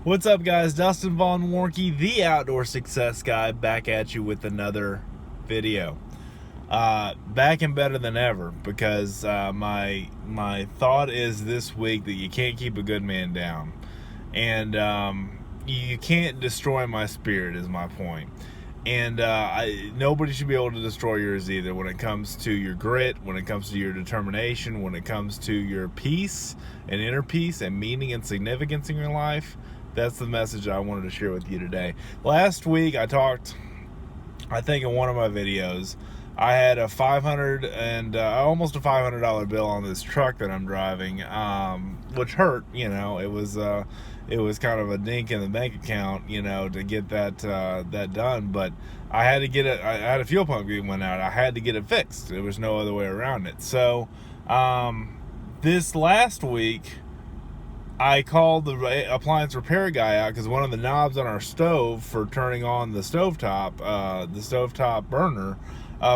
What's up, guys? Dustin von Warncke, the Outdoor Success Guy, back at you with another video. Back and better than ever, because my thought is this week that you can't keep a good man down, and you can't destroy my spirit is my point. And nobody should be able to destroy yours either, when it comes to your grit, when it comes to your determination, when it comes to your peace and inner peace and meaning and significance in your life. That's the message I wanted to share with you today. Last week I talked, I think in one of my videos, I had a $500 and almost a $500 bill on this truck that I'm driving, which hurt. It was kind of a dink in the bank account, to get that done. But I had to get it. I had a fuel pump that went out. I had to get it fixed. There was no other way around it. So this last week, I called the Appliance Repair Guy out because one of the knobs on our stove for turning on the stovetop burner,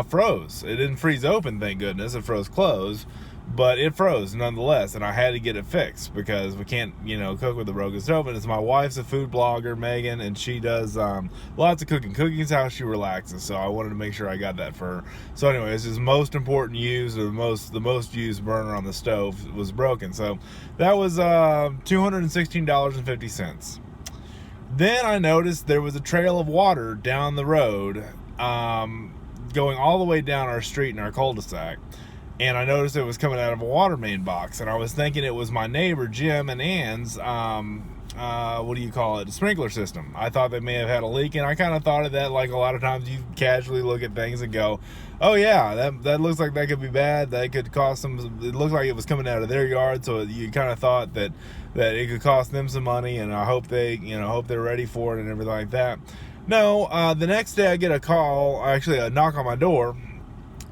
froze. It didn't freeze open, thank goodness. It froze closed, but it froze nonetheless, and I had to get it fixed because we can't, cook with a broken stove. And it's my wife's a food blogger, Megan, and she does lots of cooking. Cooking's how she relaxes, so I wanted to make sure I got that for her. So anyway, it's his most important use, or the most used burner on the stove was broken. So that was $216.50. Then I noticed there was a trail of water down the road, going all the way down our street in our cul-de-sac. And I noticed it was coming out of a water main box, and I was thinking it was my neighbor Jim and Ann's sprinkler system. I thought they may have had a leak, and I kind of thought of that like a lot of times you casually look at things and go, oh yeah, that looks like that could be bad, that could cost them. It looked like it was coming out of their yard, so you kind of thought that it could cost them some money, and I hope they're ready for it and everything like that. No, the next day I get a call, actually a knock on my door.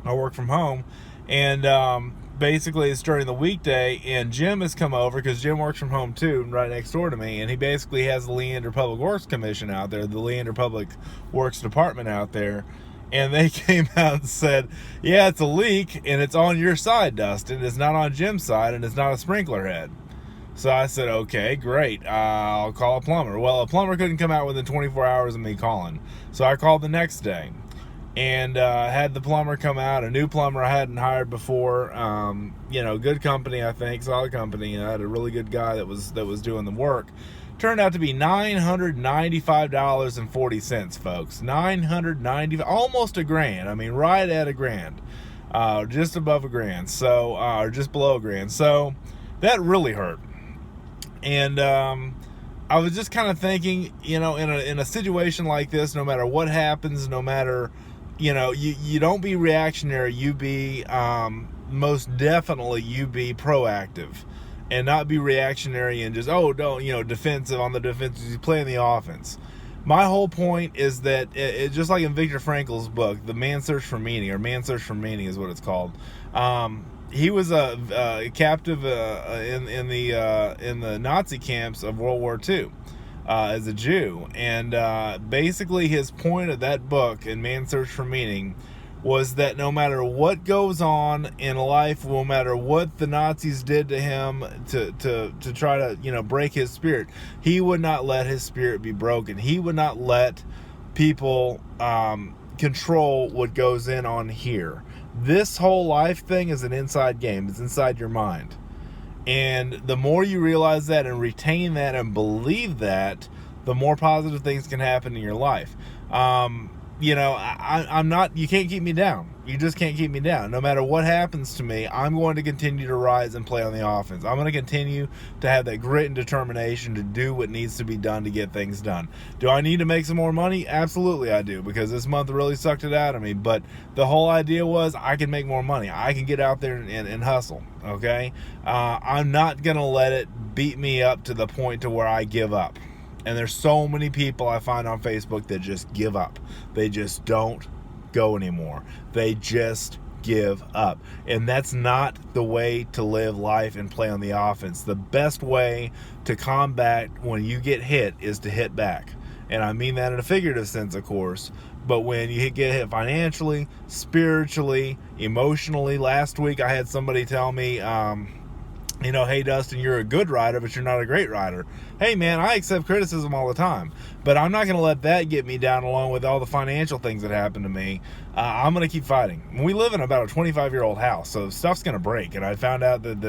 I work from home, and basically it's during the weekday, and Jim has come over because Jim works from home too, right next door to me, and he basically has the Leander Public Works Commission out there, the Leander Public Works Department out there, and they came out and said, yeah, it's a leak, and it's on your side, Dustin. It's not on Jim's side, and it's not a sprinkler head. So I said, okay, great, I'll call a plumber. Well, a plumber couldn't come out within 24 hours of me calling, so I called the next day, and had the plumber come out, a new plumber I hadn't hired before. Good company, I think, solid company. I had a really good guy that was doing the work. Turned out to be $995.40, folks. $990, almost $1,000. I mean, right at $1,000, just above $1,000. So, or just below $1,000. So that really hurt. And I was just kind of thinking, in a situation like this, no matter what happens, no matter, you don't be reactionary. You be most definitely you be proactive, and not be reactionary and just defensive on the defensive. You play in the offense. My whole point is that it just like in Viktor Frankl's book, The Man's Search for Meaning, or Man's Search for Meaning is what it's called. He was a captive in the Nazi camps of World War II as a Jew, and basically his point of that book in Man's Search for Meaning was that no matter what goes on in life, no matter what the Nazis did to him to try to break his spirit, he would not let his spirit be broken. He would not let people control what goes on here. This whole life thing is an inside game. It's inside your mind. And the more you realize that and retain that and believe that, the more positive things can happen in your life. I'm not, you can't keep me down. You just can't keep me down. No matter what happens to me, I'm going to continue to rise and play on the offense. I'm going to continue to have that grit and determination to do what needs to be done to get things done. Do I need to make some more money? Absolutely I do, because this month really sucked it out of me. But the whole idea was I can make more money. I can get out there and hustle, okay? I'm not going to let it beat me up to the point to where I give up. And there's so many people I find on Facebook that just give up. They just don't go anymore. They just give up. And that's not the way to live life and play on the offense. The best way to combat when you get hit is to hit back. And I mean that in a figurative sense, of course. But when you get hit financially, spiritually, emotionally, last week I had somebody tell me, Hey, Dustin, you're a good writer, but you're not a great writer. Hey, man, I accept criticism all the time, but I'm not going to let that get me down along with all the financial things that happen to me. I'm going to keep fighting. We live in about a 25-year-old house, so stuff's going to break. And I found out that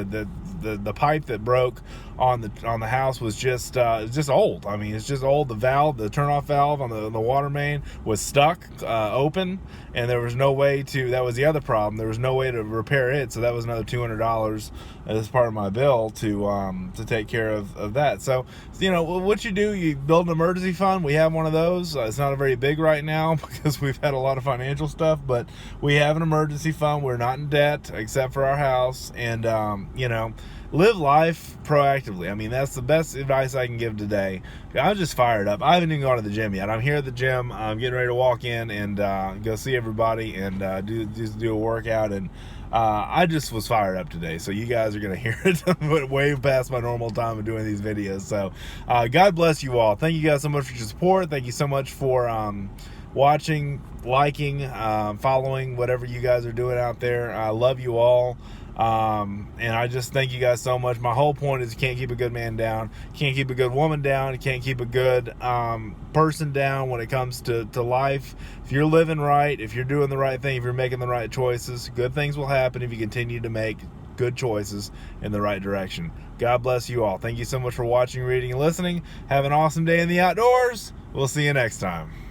the pipe that broke on the house was just old. I mean, it's just old. The turnoff valve on the water main was stuck open, and there was no way to. That was the other problem. There was no way to repair it, so that was another $200 as part of my bill to take care of that. So what you do, you build an emergency fund. We have one of those. It's not very big right now because we've had a lot of financial stuff, but we have an emergency fund. We're not in debt except for our house, and live life proactively. I mean, that's the best advice I can give today. I'm just fired up. I haven't even gone to the gym yet. I'm here at the gym. I'm getting ready to walk in and go see everybody and do a workout. And I just was fired up today. So you guys are going to hear it way past my normal time of doing these videos. So God bless you all. Thank you guys so much for your support. Thank you so much for watching, liking, following, whatever you guys are doing out there. I love you all. And I just thank you guys so much. My whole point is you can't keep a good man down, can't keep a good woman down, you can't keep a good person down when it comes to life. If you're living right, if you're doing the right thing, if you're making the right choices, good things will happen if you continue to make good choices in the right direction. God bless you all. Thank you so much for watching, reading, and listening. Have an awesome day in the outdoors. We'll see you next time.